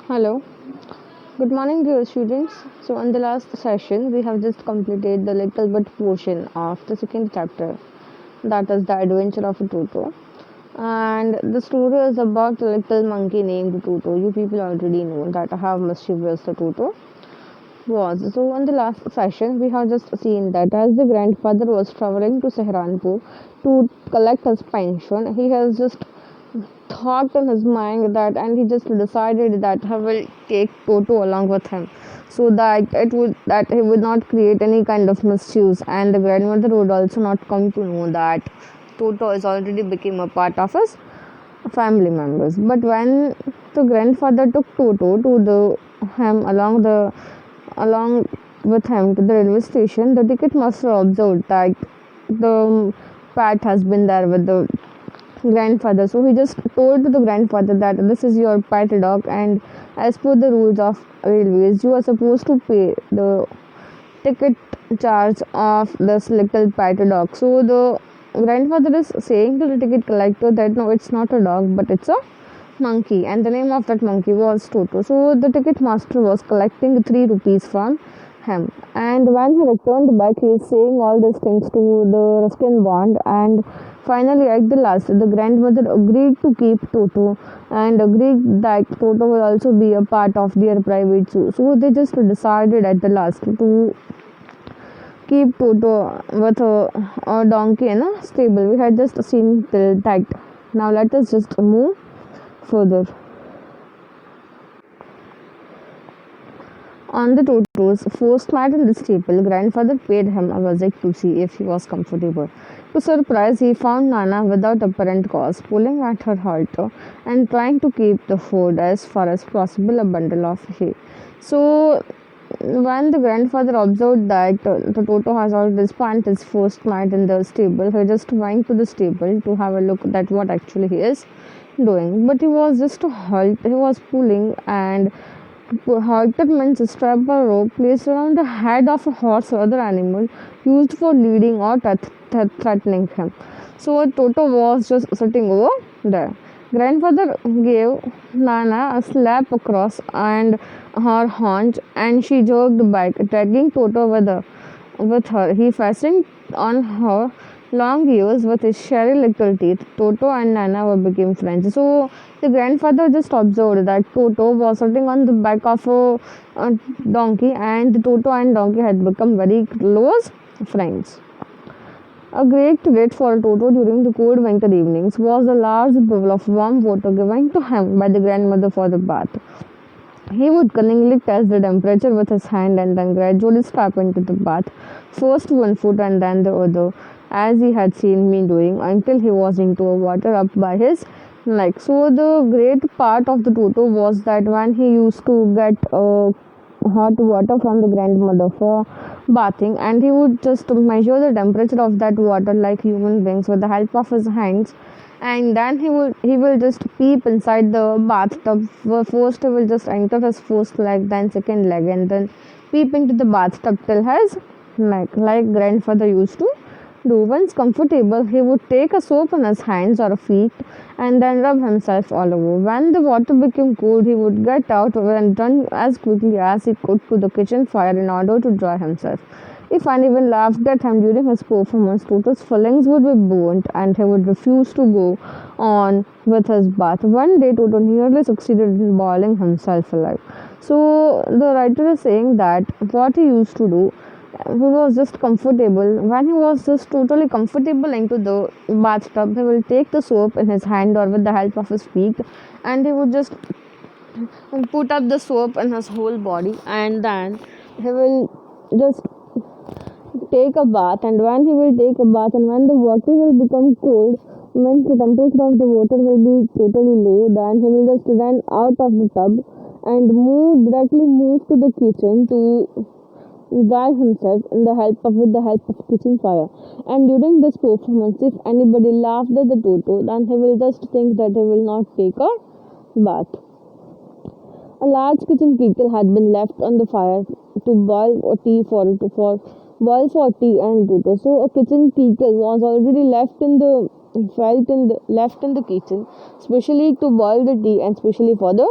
Hello, good morning, dear students. So, in the last session, we have just completed the little bit portion of the second chapter, that is the adventure of Toto. And the story is about a little monkey named Toto. You people already know that how mischievous the Toto was. So, in the last session, we have just seen that as the grandfather was traveling to Sehranpur to collect his pension, he has just thought in his mind that, and he just decided that he will take Toto along with him, so that he would not create any kind of mischief, and the grandmother would also not come to know that Toto is already became a part of his family members. But when the grandfather took Toto to the him along with him to the railway station, the ticket master observed that the Pat has been there with the grandfather. So he just told to the grandfather that this is your pet dog, and as per the rules of railways, you are supposed to pay the ticket charge of this little pet dog. So the grandfather is saying to the ticket collector that no, it's not a dog, but it's a monkey, and the name of that monkey was Toto. So the ticket master was collecting 3 rupees from him, and when he returned back, he is saying all these things to the Ruskin Bond, and finally at the last, the grandmother agreed to keep Toto and agreed that Toto will also be a part of their private zoo. So they just decided at the last to keep Toto with a donkey in a stable. We had just seen till that. Now let us just move further. On the Toto's first night in the stable, grandfather paid him a visit to see if he was comfortable. To surprise, he found Nana without apparent cause, pulling at her halter and trying to keep the food as far as possible a bundle of hay. So, when the grandfather observed that the Toto has already spent his first night in the stable, he just went to the stable to have a look at what actually he is doing. But he was just he was pulling and halter means a strap or rope placed around the head of a horse or other animal used for leading or threatening him. So Toto was just sitting over there. Grandfather gave Nana a slap across and her haunch, and she jerked back, dragging Toto with her. He fastened on her long ears with his sharp little teeth. Toto and Nana were became friends. So the grandfather just observed that Toto was sitting on the back of a donkey, and Toto and donkey had become very close friends. A great treat for Toto during the cold winter evenings was a large bowl of warm water given to him by the grandmother for the bath. He would cunningly test the temperature with his hand and then gradually step into the bath, first one foot and then the other, as he had seen me doing, until he was into a water up by his neck. So the great part of the Toto was that when he used to get hot water from the grandmother for bathing, and he would just measure the temperature of that water like human beings with the help of his hands, and then he will just peep inside the bathtub. First he will just enter his first leg, then second leg, and then peep into the bathtub till his neck, like grandfather used to do. Once comfortable, he would take a soap in his hands or feet and then rub himself all over. When the water became cold, he would get out and run as quickly as he could to the kitchen fire in order to dry himself. If anyone laughed at him during his performance, Toto's feelings would be burnt and he would refuse to go on with his bath. One day, Toto nearly succeeded in boiling himself alive. So, the writer is saying that what he used to do, he was just comfortable. When he was just totally comfortable into the bathtub, he will take the soap in his hand or with the help of his feet, and he would just put up the soap in his whole body, and then he will just take a bath. And when he will take a bath, and when the water will become cold, when the temperature of the water will be totally low, then he will just run out of the tub and directly move to the kitchen to dry himself with the help of kitchen fire. And during this performance, if anybody laughed at the Toto, then he will just think that he will not take a bath. A large kitchen kettle had been left on the fire to boil boil for tea and Toto. So a kitchen kettle was already left in the kitchen, especially to boil the tea and especially for the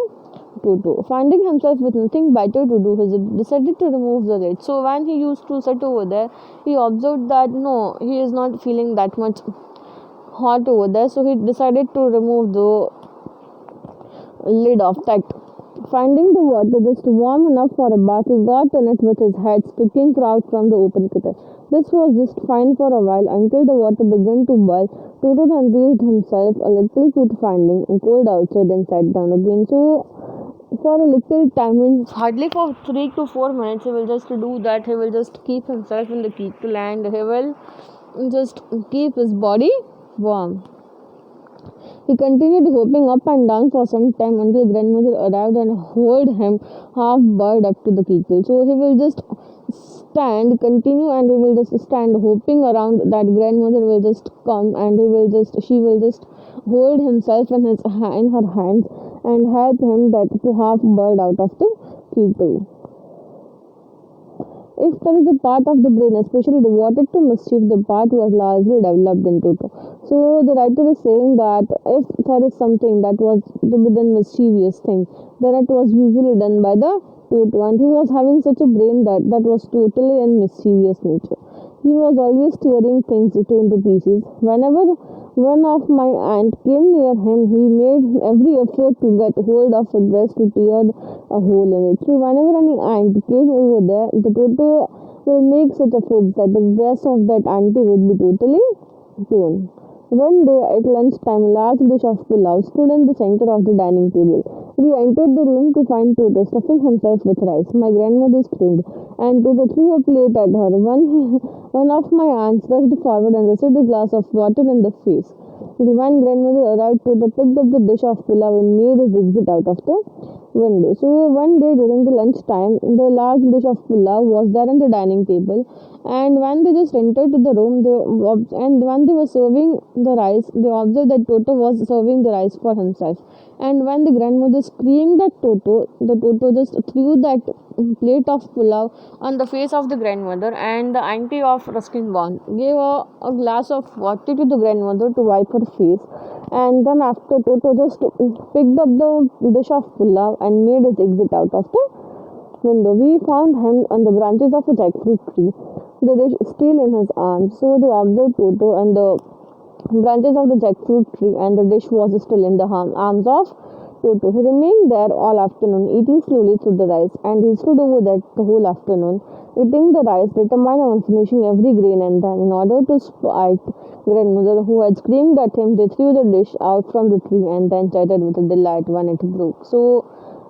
Toto. Finding himself with nothing better to do, he decided to remove the lid. So when he used to sit over there, he observed that no, he is not feeling that much hot over there. So he decided to remove the lid of that. Finding the water just warm enough for a bath, he got in it with his head sticking out from the open kettle. This was just fine for a while until the water began to boil. Toto then raised himself a little to finding cold outside and sat down again. So for a little time, means hardly for 3 to 4 minutes, he will just do that. He will just keep himself in the kettle and he will just keep his body warm. He continued hopping up and down for some time until grandmother arrived and hauled him half buried up to the kettle. So he will just continue, and he will just stand hopping around. That grandmother will just come and she will just hold himself in her hands and help him that to half buried out of the kettle. If there is a part of the brain especially devoted to mischief, the part was largely developed in Toto. So the writer is saying that if there is something that was to be done mischievous thing, then it was usually done by the Toto, and he was having such a brain that was totally in mischievous nature. He was always tearing things into pieces. Whenever one of my aunt came near him, he made every effort to get hold of a dress to tear a hole in it. So whenever any aunt came over there, the Toto will make such efforts that the dress of that auntie would be totally torn. One day at lunchtime, a large dish of pulao stood in the center of the dining table. We entered the room to find Toto stuffing himself with rice. My grandmother screamed, and Toto threw a plate at her. One of my aunts rushed forward and received a glass of water in the face. When grandmother arrived, Toto picked up the dish of pulao and made his exit out of the window. So one day during the lunchtime, the large dish of pulao was there on the dining table, and when they just entered to the room, and when they were serving the rice, they observed that Toto was serving the rice for himself. And when the grandmother screamed at Toto, the Toto just threw that plate of pulao on the face of the grandmother, and the auntie of Ruskin Bond gave a glass of water to the grandmother to wipe her face. And then after, Toto just picked up the dish of pulao and made his exit out of the window. We found him on the branches of a jackfruit tree, the dish still in his arms. So they observed Toto and the branches of the jackfruit tree, and the dish was still in the arms of Toto. He remained there all afternoon, eating slowly through the rice, and he stood over there the whole afternoon, eating the rice, determined on finishing every grain, and then, in order to spite grandmother, who had screamed at him, they threw the dish out from the tree and then chatted with delight when it broke. So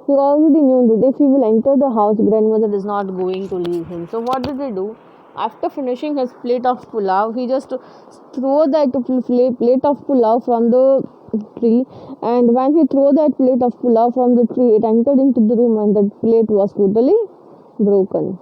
he already knew that if he will enter the house, grandmother is not going to leave him. So what did he do? After finishing his plate of pulao, he just threw that plate of pulao from the tree, and when he threw that plate of pulao from the tree, it entered into the room and that plate was totally broken.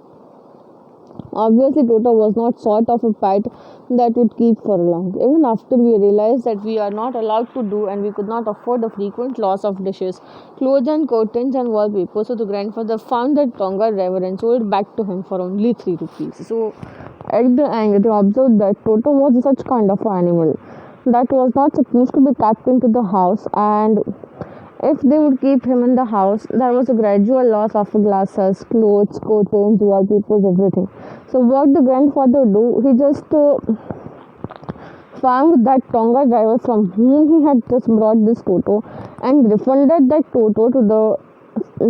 Obviously, Toto was not sort of a pet that would keep for long. Even after we realized that we are not allowed to do and we could not afford the frequent loss of dishes, clothes and curtains and wallpaper, so the grandfather found that Tonga driver and sold back to him for only 3 rupees. So at the end, they observed that Toto was such kind of animal that was not supposed to be kept into the house, and if they would keep him in the house, there was a gradual loss of glasses, clothes, curtains, wallpapers, everything. So what the grandfather do? He just found that Tonga driver from whom he had just brought this Toto and refunded that Toto to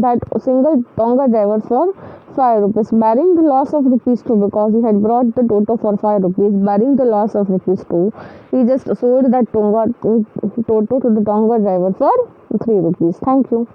that single Tonga driver for 5 rupees, bearing the loss of rupees 2 because he had brought the Toto for 5 rupees, bearing the loss of rupees 2. He just sold that Toto to the Tonga driver for 3 rupees. Thank you.